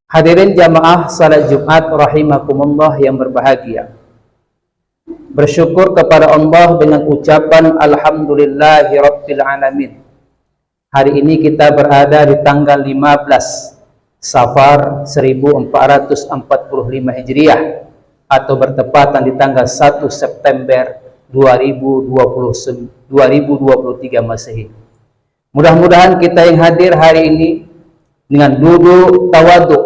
Hadirin jamaah salat Jumat rahimakumullah yang berbahagia. Bersyukur kepada Allah dengan ucapan alhamdulillahirabbil alamin. Hari ini kita berada di tanggal 15 Safar 1445 Hijriah atau bertepatan di tanggal 1 September 2023 Masehi. Mudah-mudahan kita yang hadir hari ini dengan duduk tawaduk,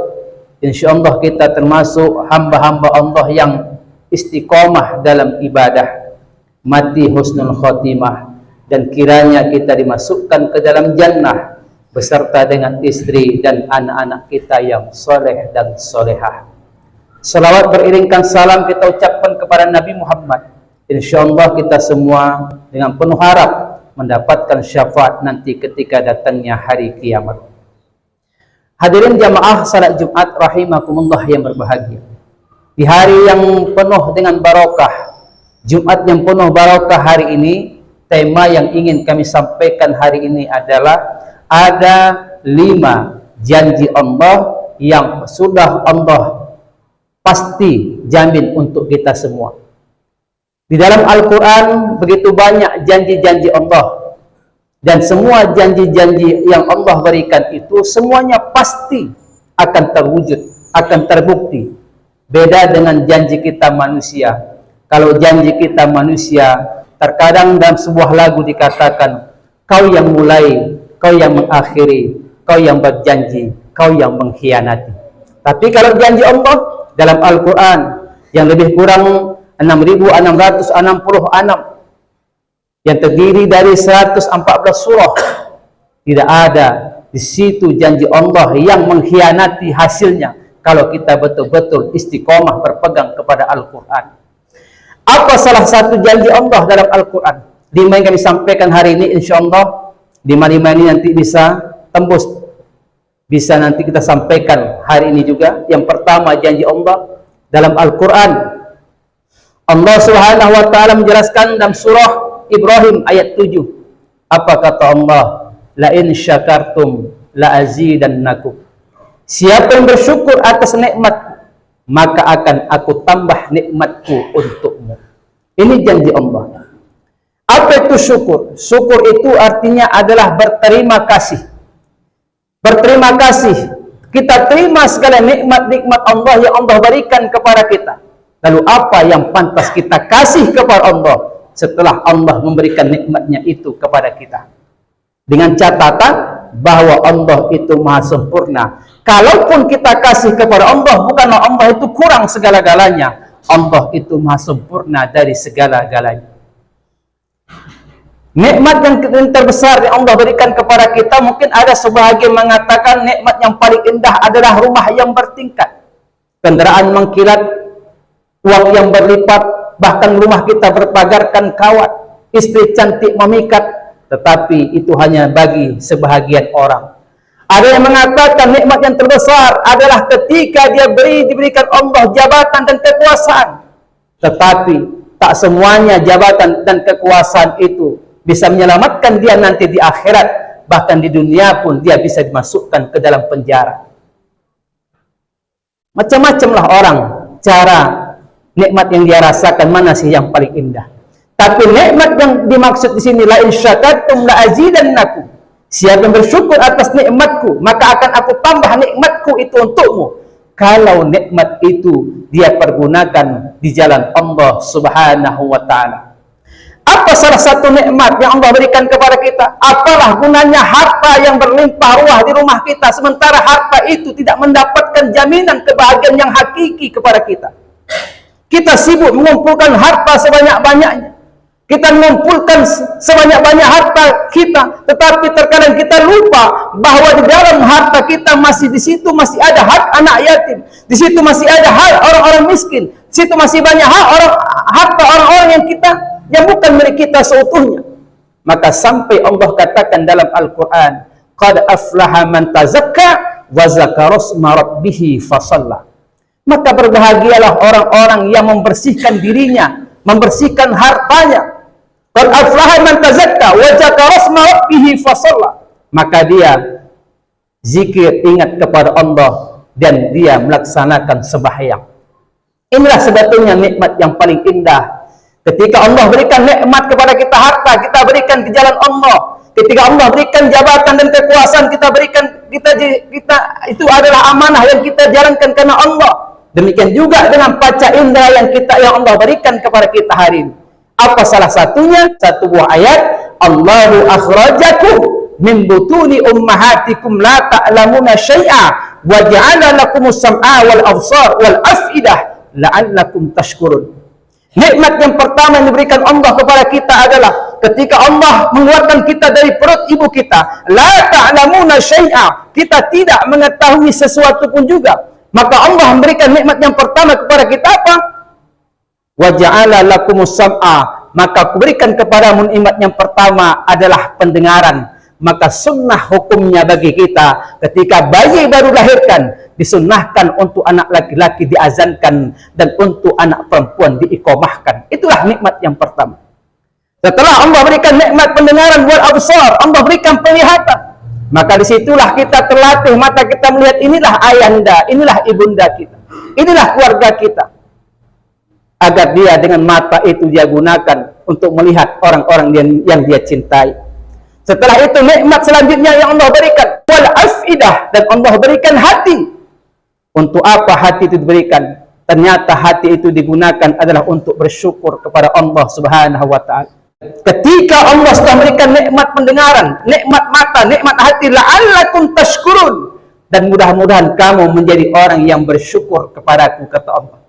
insyaallah kita termasuk hamba-hamba Allah yang istiqomah dalam ibadah, mati husnul khotimah, dan kiranya kita dimasukkan ke dalam jannah beserta dengan istri dan anak-anak kita yang soleh dan solehah. Salawat beriringkan salam kita ucapkan kepada Nabi Muhammad. Insyaallah kita semua dengan penuh harap mendapatkan syafaat nanti ketika datangnya hari kiamat. Hadirin jamaah salat Jumat rahimakumullah yang berbahagia. Di hari yang penuh dengan barokah, Jumat yang penuh barokah hari ini, tema yang ingin kami sampaikan hari ini adalah ada 5 janji Allah yang sudah Allah pasti jamin untuk kita semua. Di dalam Al-Quran begitu banyak janji-janji Allah. Dan semua janji-janji yang Allah berikan itu semuanya pasti akan terwujud, akan terbukti. Beda dengan janji kita manusia. Kalau janji kita manusia, terkadang dalam sebuah lagu dikatakan, kau yang mulai, kau yang mengakhiri, kau yang berjanji, kau yang mengkhianati. Tapi kalau janji Allah dalam Al-Quran yang lebih kurang 6.666 yang terdiri dari 114 surah, tidak ada di situ janji Allah yang mengkhianati hasilnya kalau kita betul-betul istiqomah berpegang kepada Al-Quran. Apa salah satu janji Allah dalam Al-Quran? 5 yang kami sampaikan hari ini, insyaallah 5 ini nanti bisa tembus, bisa nanti kita sampaikan hari ini juga. Yang pertama, janji Allah dalam Al-Quran, Allah Subhanahu wa ta'ala menjelaskan dalam surah Ibrahim ayat 7. Apa kata Allah? La in syakartum la azidannakum. Siapa yang bersyukur atas nikmat, maka akan aku tambah nikmatku untukmu. Ini janji Allah. Apa itu syukur? Syukur itu artinya adalah berterima kasih. Berterima kasih. Kita terima segala nikmat-nikmat Allah yang Allah berikan kepada kita. Lalu apa yang pantas kita kasih kepada Allah setelah Allah memberikan nikmatnya itu kepada kita? Dengan catatan bahwa Allah itu maha sempurna. Kalaupun kita kasih kepada Allah, bukanlah Allah itu kurang segala-galanya. Allah itu maha sempurna dari segala-galanya. Nikmat yang terbesar yang Allah berikan kepada kita, mungkin ada sebahagian mengatakan nikmat yang paling indah adalah rumah yang bertingkat, kendaraan mengkilat, uang yang berlipat, bahkan rumah kita berpagarkan kawat, istri cantik memikat. Tetapi itu hanya bagi sebahagian orang. Ada yang mengatakan nikmat yang terbesar adalah ketika dia diberikan Allah jabatan dan kekuasaan. Tetapi tak semuanya jabatan dan kekuasaan itu bisa menyelamatkan dia nanti di akhirat. Bahkan di dunia pun dia bisa dimasukkan ke dalam penjara. Macam-macamlah orang cara nikmat yang dia rasakan, mana sih yang paling indah. Tapi nikmat yang dimaksud di sini, la in syakartum la azidannakum. Siapa yang bersyukur atas nikmatku, maka akan aku tambah nikmatku itu untukmu. Kalau nikmat itu dia pergunakan di jalan Allah Subhanahu wa ta'ala. Apa salah satu nikmat yang Allah berikan kepada kita? Apalah gunanya harta yang berlimpah ruah di rumah kita, sementara harta itu tidak mendapatkan jaminan kebahagiaan yang hakiki kepada kita. Kita sibuk mengumpulkan harta sebanyak-banyaknya. Kita mengumpulkan sebanyak-banyak harta kita, tetapi terkadang kita lupa bahwa di dalam harta kita masih di situ masih ada hak anak yatim, di situ masih ada hak orang-orang miskin, di situ masih banyak harta orang-orang yang bukan milik kita seutuhnya. Maka sampai Allah katakan dalam Al-Quran, qad aflaha man tazakka wa zakara isma rabbih fasalla. Maka berbahagialah orang-orang yang membersihkan dirinya, membersihkan hartanya. Qad aflaha man tazakka wa zakara isma rabbih fasalla. Maka dia zikir, ingat kepada Allah, dan dia melaksanakan sembahyang. Inilah sebetulnya nikmat yang paling indah. Ketika Allah berikan nikmat kepada kita harta, kita berikan di jalan Allah. Ketika Allah berikan jabatan dan kekuasaan, kita berikan kita itu adalah amanah yang kita jalankan karena Allah. Demikian juga dengan panca indera yang Allah berikan kepada kita hari ini. Apa salah satunya? Satu buah ayat, Allahu akhrajakum min butuni ummahatikum la ta'lamuna syai'a wa ja'ala lakumus sam'a wal absar wal af'idah la'allakum tashkurun. Nikmat yang pertama yang diberikan Allah kepada kita adalah ketika Allah mengeluarkan kita dari perut ibu kita, la ta'lamuna syai'a, kita tidak mengetahui sesuatu pun juga. Maka Allah memberikan nikmat yang pertama kepada kita apa? Wa ja'ala lakumus sam'a, maka aku berikan kepadamu nikmat yang pertama adalah pendengaran. Maka sunnah hukumnya bagi kita ketika bayi baru lahirkan disunnahkan untuk anak laki-laki diazankan dan untuk anak perempuan diiqamahkan. Itulah nikmat yang pertama. Setelah Allah berikan nikmat pendengaran wal absar, Allah berikan penglihatan. Maka disitulah kita terlatih mata kita melihat inilah ayahanda, inilah ibunda kita, inilah keluarga kita. Agar dia dengan mata itu dia gunakan untuk melihat orang-orang yang dia cintai. Setelah itu nikmat selanjutnya yang Allah berikan wal afidah, dan Allah berikan hati. Untuk apa hati itu diberikan? Ternyata hati itu digunakan adalah untuk bersyukur kepada Allah Subhanahu wa taala. Ketika Allah sudah memberikan nikmat pendengaran, nikmat mata, nikmat hati, la'allakum tashkurun, dan mudah-mudahan kamu menjadi orang yang bersyukur kepadaku, kata Allah.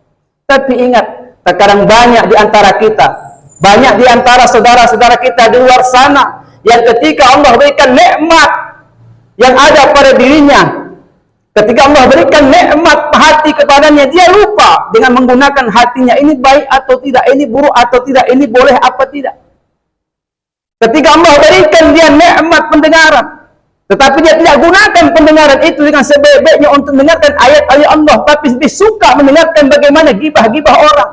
Tapi ingat, terkadang banyak di antara kita, banyak di antara saudara-saudara kita di luar sana yang ketika Allah berikan nikmat yang ada pada dirinya, ketika Allah berikan nikmat hati kepadanya, dia lupa dengan menggunakan hatinya, ini baik atau tidak, ini buruk atau tidak, ini boleh apa tidak. Ketika Allah berikan dia nikmat pendengaran, tetapi dia tidak gunakan pendengaran itu dengan sebaik-baiknya untuk mendengarkan ayat-ayat Allah, tapi lebih suka mendengarkan bagaimana gibah-gibah orang.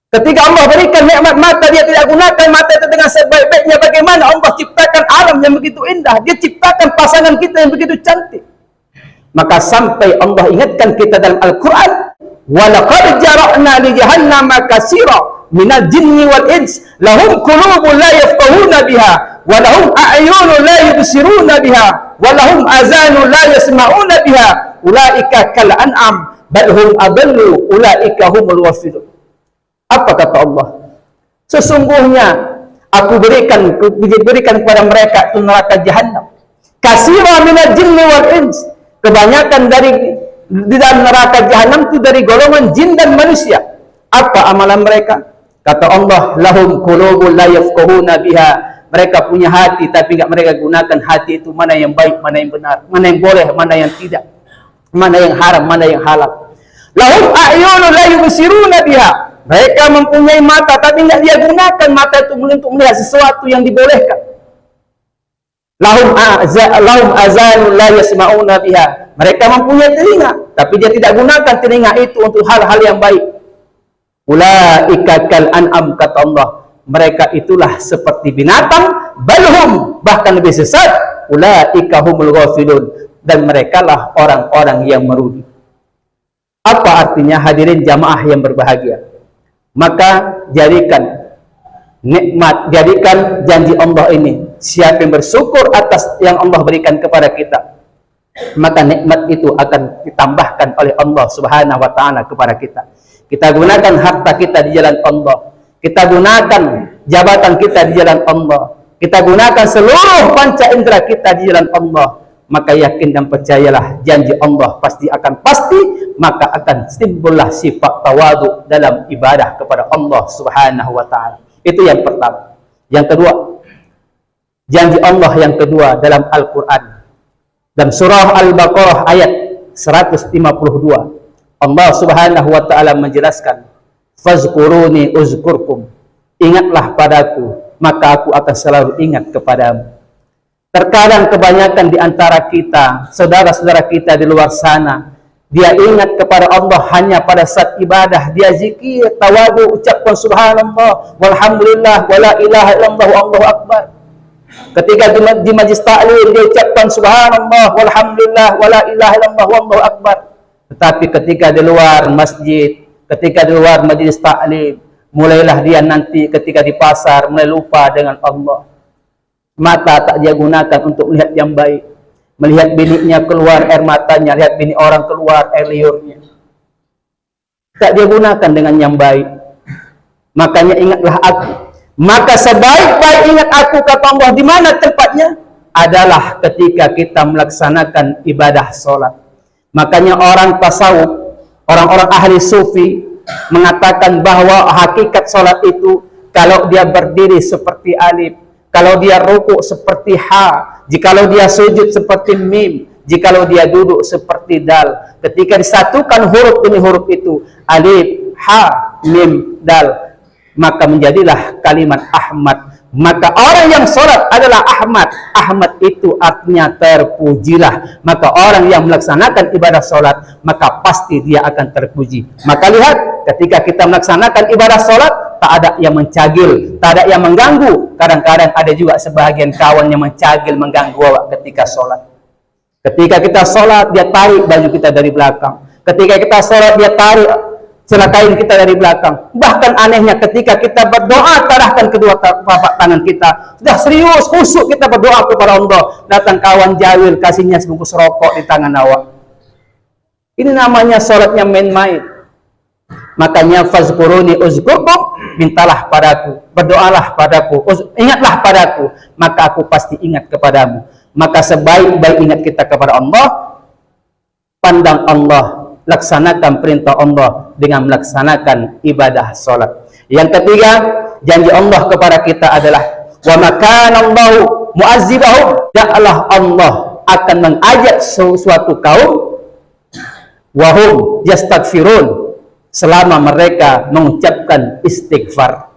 Ketika Allah berikan nikmat mata, dia tidak gunakan mata itu dengan sebaik-baiknya bagaimana Allah ciptakan alam yang begitu indah, dia ciptakan pasangan kita yang begitu cantik. Maka sampai Allah ingatkan kita dalam Al-Quran, وَلَقَدْ جَرَعْنَا لِجَهَنَّمَ كَثِيرًا مِنَ الْجِنِّ وَالْإِنسِ لَهُمْ قُلُوبٌ لَا يَفْقَهُونَ بِهَا وَلَهُمْ أَعْيُنٌ لَا يُبْصِرُونَ بِهَا وَلَهُمْ آذَانٌ لَا يَسْمَعُونَ بِهَا أُولَئِكَ كَالْأَنْعَامِ بَلْ هُمْ أَضَلُّ أُولَئِكَ هُمُ الْغَافِلُونَ. Apa kata Allah? Sesungguhnya aku berikan kepada mereka itu neraka jahanam. Katsira minal jinni wal ins. Kebanyakan di dalam neraka jahanam itu dari golongan jin dan manusia. Apa amalan mereka? Kata Allah, lahum qulubun la yafqahuna biha. Mereka punya hati tapi enggak mereka gunakan hati itu, mana yang baik, mana yang benar, mana yang boleh, mana yang tidak, mana yang haram, mana yang halal. Lahum a'yunun la yubsiruna biha. Mereka mempunyai mata tapi tidak dia gunakan mata itu untuk melihat sesuatu yang dibolehkan. Lahum azanun la yasma'una biha. Mereka mempunyai telinga tapi dia tidak gunakan telinga itu untuk hal-hal yang baik. Ulaika kal an'am, kata Allah. Mereka itulah seperti binatang, balhum, bahkan lebih sesat. Ulaika humul ghafilun, dan merekalah orang-orang yang merugi. Apa artinya hadirin jamaah yang berbahagia? Maka jadikan nikmat, jadikan janji Allah ini, siapa yang bersyukur atas yang Allah berikan kepada kita, maka nikmat itu akan ditambahkan oleh Allah Subhanahu wa taala kepada kita. Kita gunakan harta kita di jalan Allah, kita gunakan jabatan kita di jalan Allah, kita gunakan seluruh panca indera kita di jalan Allah, maka yakin dan percayalah janji Allah pasti akan pasti, maka akan timbullah sifat tawadu dalam ibadah kepada Allah Subhanahu wa taala. Itu yang pertama. Yang kedua, janji Allah yang kedua dalam Al-Qur'an. Dalam surah Al-Baqarah ayat 152. Allah Subhanahu wa taala menjelaskan, "Fazkuruni uzkurkum." Ingatlah padaku, maka aku akan selalu ingat kepadamu. Terkadang kebanyakan di antara kita, saudara-saudara kita di luar sana, dia ingat kepada Allah hanya pada saat ibadah, dia zikir, tawadu, ucapkan subhanallah, walhamdulillah, wala ilaha illallah, Allahu akbar. Ketika di majlis ta'lim dia ucapkan subhanallah walhamdulillah wala ilaha illallah wallahu akbar. Tetapi ketika di luar masjid, ketika di luar majlis ta'lim, mulailah dia nanti ketika di pasar mulai lupa dengan Allah. Mata tak dia gunakan untuk melihat yang baik. Melihat biniknya keluar air matanya, lihat bini orang keluar air liurnya. Tak dia gunakan dengan yang baik. Makanya ingatlah aku. Maka sebaik-baik ingat aku, kata Allah. Di mana tempatnya? Adalah ketika kita melaksanakan ibadah solat. Makanya orang tasawuf, orang-orang ahli sufi mengatakan bahwa hakikat solat itu kalau dia berdiri seperti alif, kalau dia rukuk seperti ha, jikalau dia sujud seperti mim, jikalau dia duduk seperti dal. Ketika disatukan huruf demi huruf itu, alif, ha, mim, dal, maka menjadilah kalimat Ahmad. Maka orang yang sholat adalah Ahmad. Ahmad itu artinya terpujilah. Maka orang yang melaksanakan ibadah sholat, maka pasti dia akan terpuji. Maka lihat, ketika kita melaksanakan ibadah sholat, tak ada yang mencagil, tak ada yang mengganggu. Kadang-kadang ada juga sebahagian kawan yang mencagil, mengganggu awak ketika sholat. Ketika kita sholat, dia tarik baju kita dari belakang. Ketika kita sholat, dia tarik celana kain kita dari belakang. Bahkan anehnya ketika kita berdoa, tarahkan kedua telapak tangan kita. Sudah serius, khusyuk kita berdoa kepada Allah. Datang kawan jahil, kasihnya sebungkus rokok di tangan awak. Ini namanya sholatnya main-main. Makanya fazkuruni uzkurkum, mintalah padaku, berdoalah padaku, ingatlah padaku, maka aku pasti ingat kepadamu. Maka sebaik-baik ingat kita kepada Allah, pandang Allah, laksanakan perintah Allah dengan melaksanakan ibadah salat. Yang ketiga, janji Allah kepada kita adalah wa makanallahu mu'azzibahum, ja'alah Allah akan mengajak suatu kaum wahum yastaghfirun, selama mereka mengucapkan istighfar.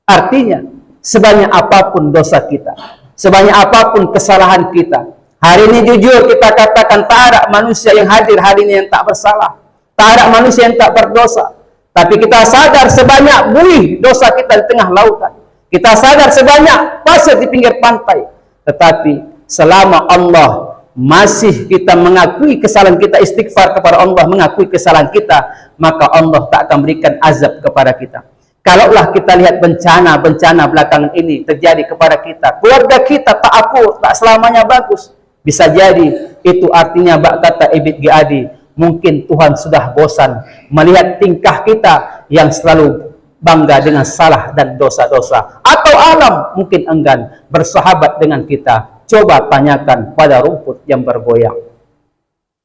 Artinya, sebanyak apapun dosa kita, sebanyak apapun kesalahan kita, hari ini jujur kita katakan tak ada manusia yang hadir hari ini yang tak bersalah, tak ada manusia yang tak berdosa. Tapi kita sadar sebanyak buih dosa kita di tengah lautan, kita sadar sebanyak pasir di pinggir pantai. Tetapi selama Allah masih kita mengakui kesalahan kita, istighfar kepada Allah, mengakui kesalahan kita, maka Allah tak akan berikan azab kepada kita. Kalaulah kita lihat bencana-bencana belakangan ini terjadi kepada kita, keluarga kita tak akur, tak selamanya bagus, bisa jadi itu artinya bak kata Ibit Giadi, mungkin Tuhan sudah bosan melihat tingkah kita yang selalu bangga dengan salah dan dosa-dosa, atau alam mungkin enggan bersahabat dengan kita. Coba tanyakan pada rumput yang bergoyang.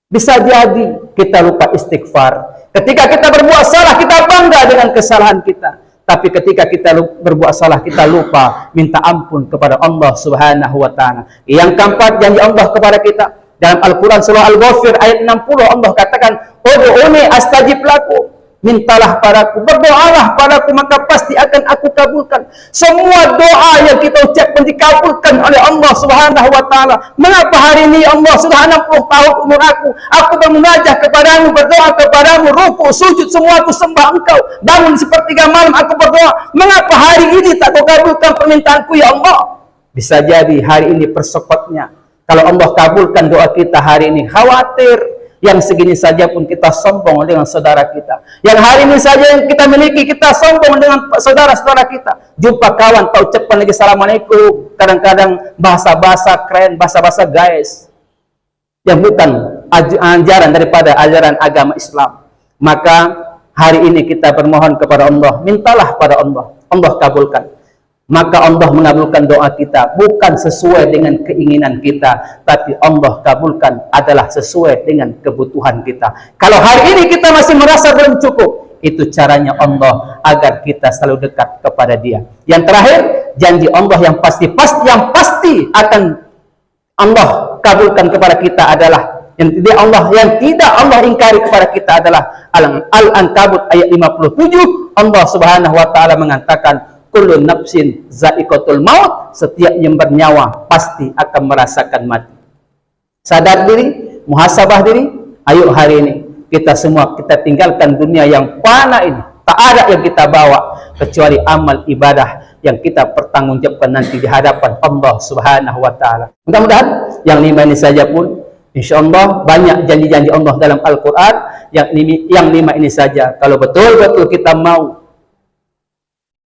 Bisa jadi kita lupa istighfar. Ketika kita berbuat salah, kita bangga dengan kesalahan kita. Tapi ketika kita berbuat salah, kita lupa minta ampun kepada Allah Subhanahu wa Ta'ala. Yang keempat, janji Allah kepada kita dalam Al-Quran surah Al-Ghafir ayat 60, Allah katakan, ud'uni astajib lakum, mintalah padaku, berdoalah padaku, maka pasti akan aku kabulkan. Semua doa yang kita ucapkan dikabulkan oleh Allah Subhanahu wa Ta'ala. Mengapa hari ini Allah sudah 60 tahun umur aku bermunajat kepadamu, berdoa kepadamu, rukuk, sujud, semua aku sembah engkau, bangun sepertiga malam aku berdoa, mengapa hari ini tak kau kabulkan permintaanku ya Allah? Bisa jadi hari ini persekotnya, kalau Allah kabulkan doa kita hari ini, khawatir yang segini saja pun kita sombong dengan saudara kita. Yang hari ini saja yang kita miliki, kita sombong dengan saudara-saudara kita. Jumpa kawan, tak ucapkan lagi assalamualaikum. Kadang-kadang bahasa-bahasa keren, bahasa-bahasa guys, yang bukan ajaran daripada ajaran agama Islam. Maka hari ini kita bermohon kepada Allah, mintalah pada Allah, Allah kabulkan. Maka Allah mengabulkan doa kita, bukan sesuai dengan keinginan kita, tapi Allah kabulkan adalah sesuai dengan kebutuhan kita. Kalau hari ini kita masih merasa belum cukup, itu caranya Allah agar kita selalu dekat kepada Dia. Yang terakhir, janji Allah yang pasti akan Allah kabulkan kepada kita adalah yang tidak Allah ingkari kepada kita adalah Al-Ankabut ayat 57. Allah Subhanahu wa Ta'ala mengatakan, kullu nafsin za'iqatul maut, setiap yang bernyawa pasti akan merasakan mati. Sadar diri, muhasabah diri. Ayo hari ini kita semua kita tinggalkan dunia yang fana ini. Tak ada yang kita bawa kecuali amal ibadah. yang kita pertanggungjawabkan nanti di hadapan Allah Subhanahu wa taala. Mudah-mudahan yang 5 ini saja pun insyaallah banyak janji-janji Allah dalam Al-Qur'an, yang 5 ini saja kalau betul-betul kita mau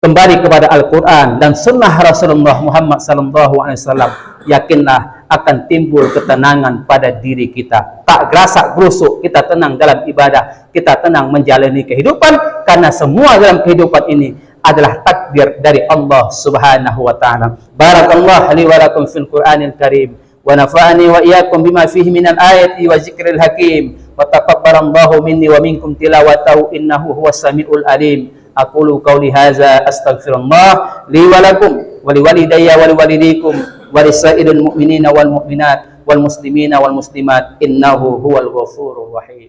kembali kepada Al-Quran dan sunnah Rasulullah Muhammad SAW, yakinlah akan timbul ketenangan pada diri kita. Tak gerasak gerusuk, kita tenang dalam ibadah, kita tenang menjalani kehidupan, karena semua dalam kehidupan ini adalah takdir dari Allah Subhanahu wa taala. Barakallahu li wa lakum fil Qur'anil Karim wa nafa'ani wa iyyakum bima fihi minal ayati wa zikril hakim wa taqabbalallahu minni wa minkum tilawatahu innahu huwas samiul alim. Aqulu qawli hadza astaghfirullah li wa lakum wa liwalidayya wa liwalidikum wa lisairil mu'minina wal mu'minat wal muslimina wal muslimat innahu huwal ghafurur rahim.